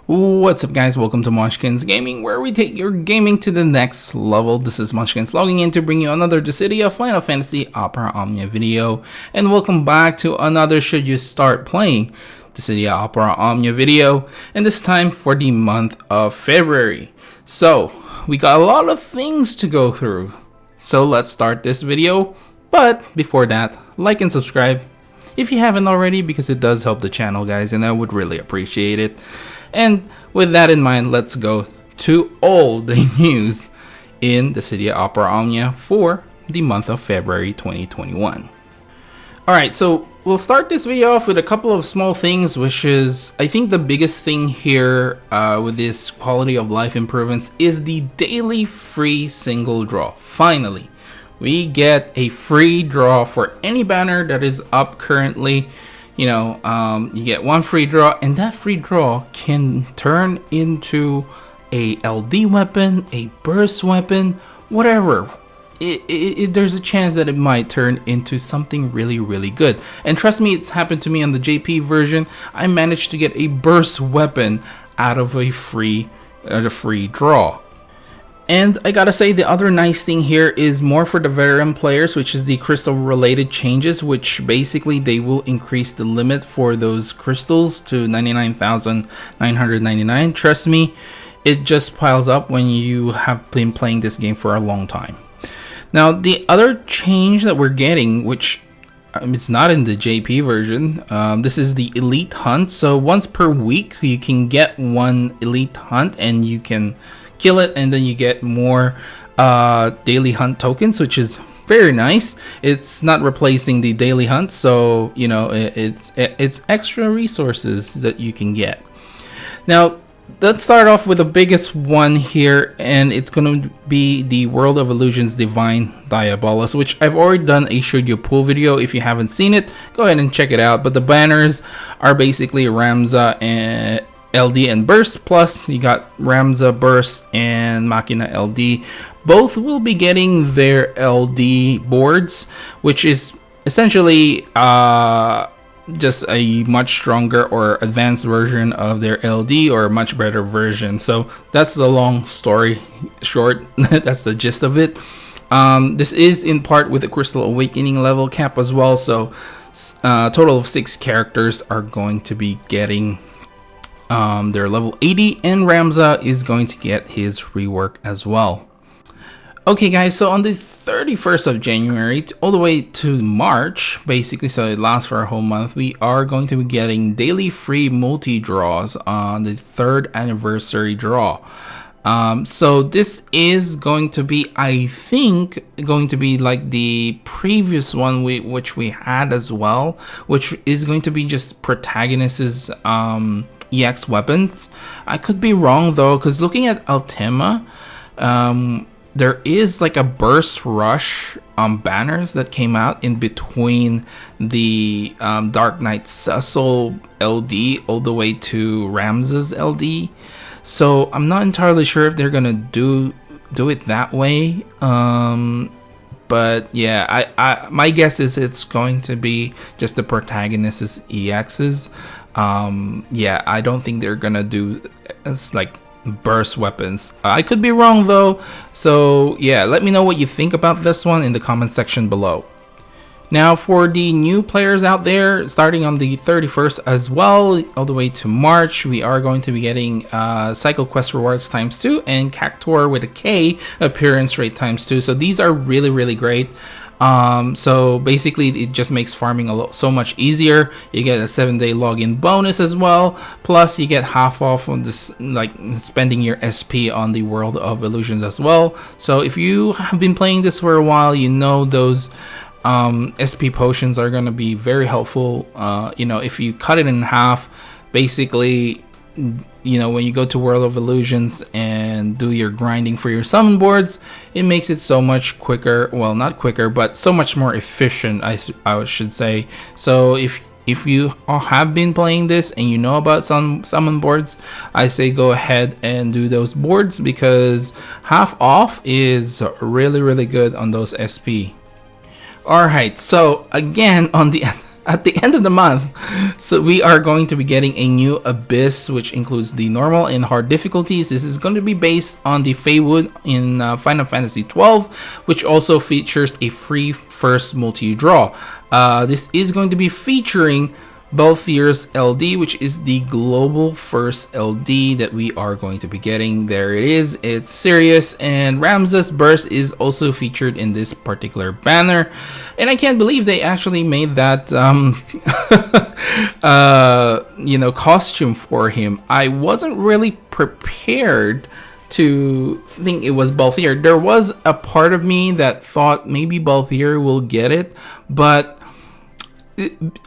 What's up guys, welcome to Munchkins Gaming, where we take your gaming to the next level. This is Munchkins logging in to bring you another Dissidia Final Fantasy Opera Omnia video. And welcome back to another Should You Start Playing Dissidia Opera Omnia video, and this time for the month of February. So, we got a lot of things to go through. So let's start this video, but before that, like and subscribe if you haven't already, because it does help the channel guys, and I would really appreciate it. And with that in mind, let's go to all the news in Dissidia Opera Omnia for the month of February 2021. Alright, so we'll start this video off with a couple of small things, which is, I think the biggest thing here with this quality of life improvements is the daily free single draw. Finally, we get a free draw for any banner that is up currently. You know, you get one free draw, and that free draw can turn into a LD weapon, a burst weapon, whatever. There's a chance that it might turn into something really good. And trust me, it's happened to me on the JP version. I managed to get a burst weapon out of a free draw. And I gotta say, the other nice thing here is more for the veteran players, which is the crystal related changes, which basically they will increase the limit for those crystals to 99,999. Trust me, it just piles up when you have been playing this game for a long time. Now, the other change that we're getting, which it's not in the JP version, this is the elite hunt. So once per week, you can get one elite hunt and you can kill it, and then you get more daily hunt tokens, which is very nice. It's not replacing the daily hunt, so you know it's extra resources that you can get. Now let's start off with the biggest one here, and it's going to be the World of Illusions Divine Diabolus, which I've already done a Should You Pull video. If you haven't seen it, go ahead and check it out. But the banners are basically Ramza and LD and Burst, plus you got Ramza Burst and Machina LD. Both will be getting their LD boards, which is essentially just a much stronger or advanced version of their LD, or a much better version. So that's the long story short. That's the gist of it. This is in part with the Crystal Awakening level cap as well. So a total of 6 characters are going to be getting they're level 80, and Ramza is going to get his rework as well. Okay guys, so on the 31st of January all the way to March, basically, so it lasts for a whole month, we are going to be getting daily free multi draws on the 3rd anniversary draw. So this is going to be, I think, going to be like the previous one which we had as well, which is going to be just protagonists' EX weapons. I could be wrong though, because looking at Ultima, there is like a burst rush banners that came out in between the Dark Knight Cecil LD all the way to Ramza's LD. So I'm not entirely sure if they're gonna do it that way. But yeah, I my guess is it's going to be just the protagonist's EXs. Yeah, I don't think they're gonna do it's like burst weapons. I could be wrong though. So yeah, let me know what you think about this one in the comment section below. Now for the new players out there, starting on the 31st as well, all the way to March, we are going to be getting Cycle Quest rewards ×2 and Cactuar with a K appearance rate ×2. So these are really great. So basically it just makes farming so much easier. You get a 7-day login bonus as well, plus you get half off on this, like spending your SP on the World of Illusions as well. So if you have been playing this for a while, you know those SP potions are going to be very helpful. You know, if you cut it in half, basically, you know, when you go to World of Illusions and do your grinding for your summon boards, it makes it so much quicker. Well, not quicker, but so much more efficient, I should say. So if you have been playing this and you know about some summon boards, I say go ahead and do those boards, because half off is really good on those SP. Alright, so again, on the at the end of the month. So we are going to be getting a new Abyss, which includes the normal and hard difficulties. This is going to be based on the Feywood in Final Fantasy XII, which also features a free first multi-draw. This is going to be featuring Balthier's LD, which is the global first LD that we are going to be getting. There it is, it's serious, and Ramza's burst is also featured in this particular banner, and I can't believe they actually made that costume for him. I wasn't really prepared to think it was Balthier. There was a part of me that thought maybe Balthier will get it, but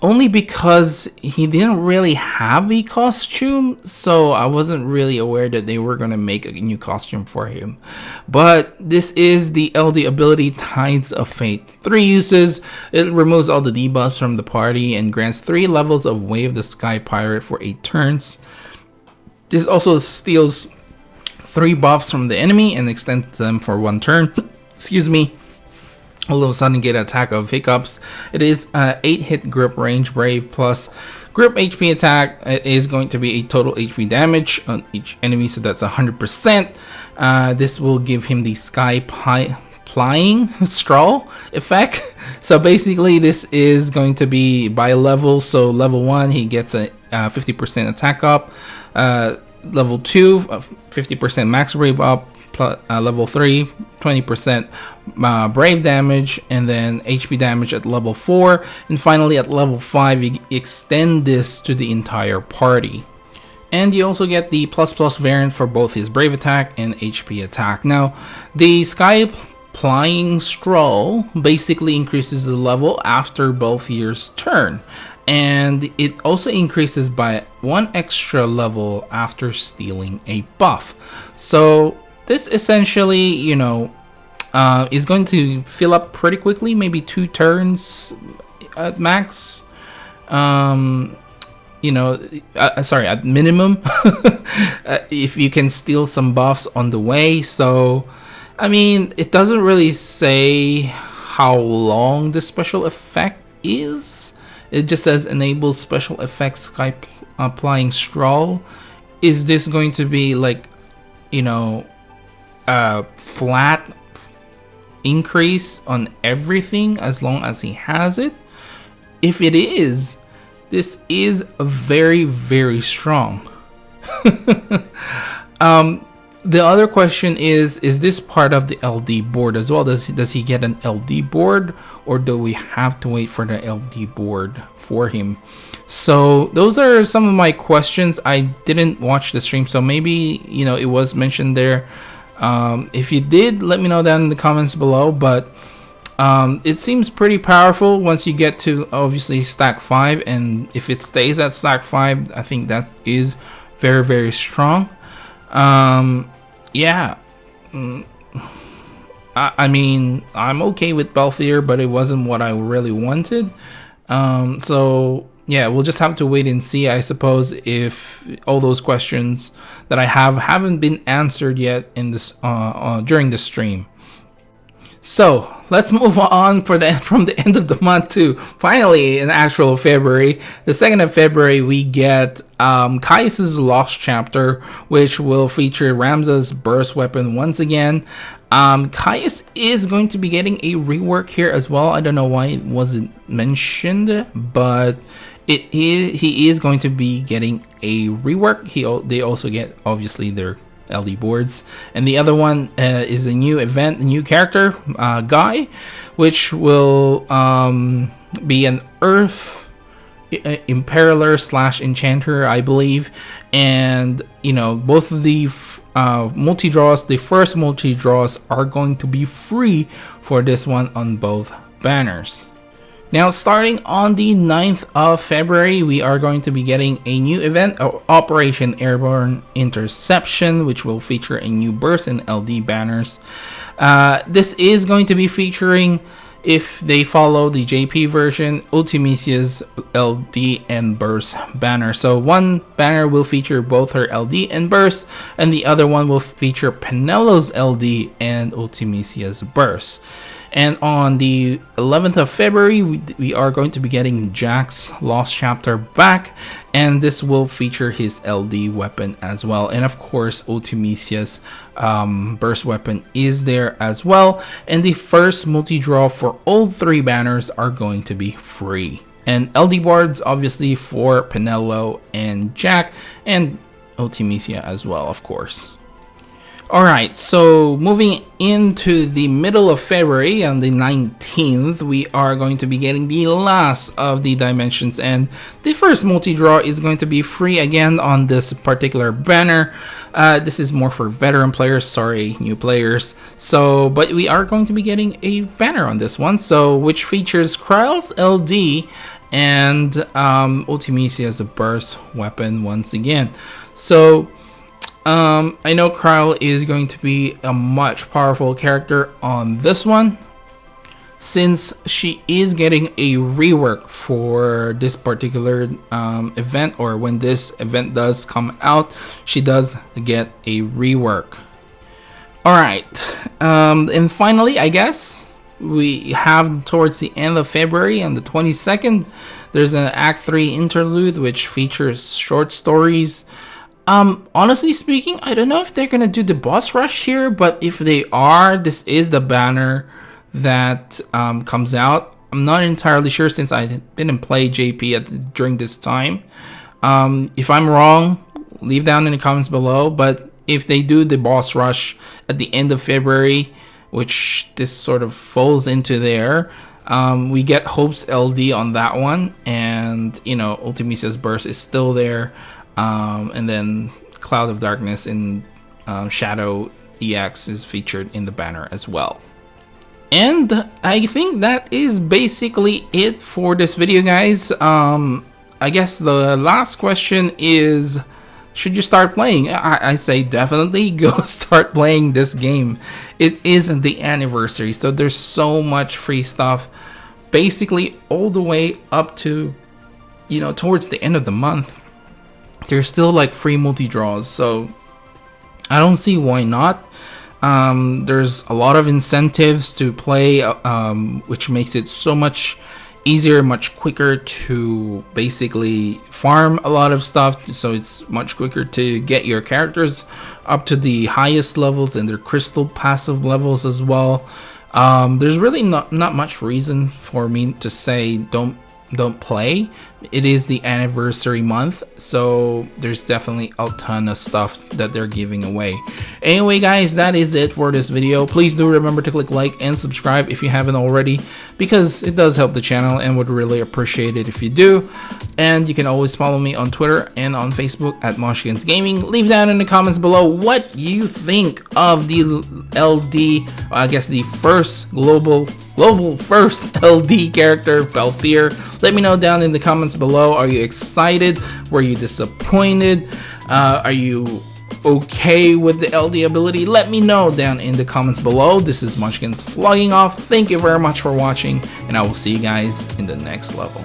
only because he didn't really have a costume, so I wasn't really aware that they were going to make a new costume for him. But this is the LD ability Tides of Fate. 3 uses. It removes all the debuffs from the party and grants 3 levels of Wave the Sky Pirate for 8 turns. This also steals 3 buffs from the enemy and extends them for 1 turn. Excuse me. All of a sudden get an attack of hiccups. It is 8 hit grip range brave plus grip HP attack. It is going to be a total HP damage on each enemy, so that's 100%. This will give him the sky flying straw effect. So basically this is going to be by level. So level 1 he gets a 50% attack up, level 2 50% max brave up, level 3 20% brave damage, and then HP damage at level 4, and finally at level 5 you extend this to the entire party. And you also get the ++ variant for both his brave attack and HP attack. Now the sky flying stroll basically increases the level after Balthier's turn, and it also increases by 1 extra level after stealing a buff. So this essentially, is going to fill up pretty quickly, maybe 2 turns at max. Sorry, at minimum, if you can steal some buffs on the way. So, I mean, it doesn't really say how long the special effect is. It just says enable special effects sky applying straw. Is this going to be like, a flat increase on everything as long as he has it? If it is, this is very, very strong. The other question is this part of the LD board as well? Does he get an LD board, or do we have to wait for the LD board for him? So those are some of my questions. I didn't watch the stream, so maybe it was mentioned there. If you did, let me know down in the comments below. But it seems pretty powerful once you get to obviously stack 5, and if it stays at stack 5, I think that is very, very strong. Yeah, I mean, I'm okay with Balthier, but it wasn't what I really wanted. So yeah, we'll just have to wait and see, I suppose, if all those questions that I haven't been answered yet in this during the stream. So let's move on from the end of the month to finally in actual February. The 2nd of February, we get Kaiss' Lost Chapter, which will feature Ramza's burst weapon once again. Kaiss is going to be getting a rework here as well. I don't know why it wasn't mentioned, but he is going to be getting a rework. They also get obviously their LD boards, and the other one is a new event, a new character, Guy, which will be an Earth Imperialer / Enchanter, I believe. And both of the multi-draws, the first multi-draws, are going to be free for this one on both banners. Now, starting on the 9th of February, we are going to be getting a new event, Operation Airborne Interception, which will feature a new burst in LD banners. This is going to be featuring, if they follow the JP version, Ultimecia's LD and burst banner. So one banner will feature both her LD and burst, and the other one will feature Penello's LD and Ultimecia's burst. And on the 11th of February, we are going to be getting Jack's Lost Chapter back, and this will feature his LD weapon as well. And of course, Ultimecia's burst weapon is there as well. And the first multi-draw for all 3 banners are going to be free. And LD boards obviously for Penelo and Jack, and Ultimecia as well, of course. Alright, so moving into the middle of February, on the 19th, we are going to be getting the last of the dimensions, and the first multi-draw is going to be free again on this particular banner. This is more for veteran players, sorry, new players. So, but we are going to be getting a banner on this one, so which features Kryle's LD and Ultimecia as a burst weapon once again. So I know Kryle is going to be a much powerful character on this one, since she is getting a rework for this particular event, or when this event does come out, she does get a rework. Alright, and finally, I guess, we have towards the end of February, on the 22nd, there's an Act 3 interlude which features short stories. Honestly speaking, I don't know if they're gonna do the boss rush here, but if they are, this is the banner that comes out. I'm not entirely sure, since I didn't play JP during this time. If I'm wrong, leave down in the comments below, but if they do the boss rush at the end of February, which this sort of falls into there, we get Hope's LD on that one, and you know, Ultimecia's burst is still there. And then Cloud of Darkness and Shadow EX is featured in the banner as well. And I think that is basically it for this video, guys. I guess the last question is, should you start playing? I say definitely go start playing this game. It is the anniversary, so there's so much free stuff, basically all the way up to, you know, towards the end of the month. There's still like free multi-draws, so I don't see why not. There's a lot of incentives to play, which makes it so much easier, much quicker to basically farm a lot of stuff. So it's much quicker to get your characters up to the highest levels and their crystal passive levels as well. There's really not much reason for me to say don't play. It is the anniversary month, so there's definitely a ton of stuff that they're giving away. Anyway, guys, that is it for this video. Please do remember to click like and subscribe if you haven't already, because it does help the channel, and would really appreciate it if you do. And you can always follow me on Twitter and on Facebook at Moshkins Gaming. Leave down in the comments below what you think of the LD, I guess the first global first LD character, Balthier. Let me know down in the comments below. Are you excited? Were you disappointed? Are you okay with the LD ability? Let me know down in the comments below. This is Munchkins logging off. Thank you very much for watching, and I will see you guys in the next level.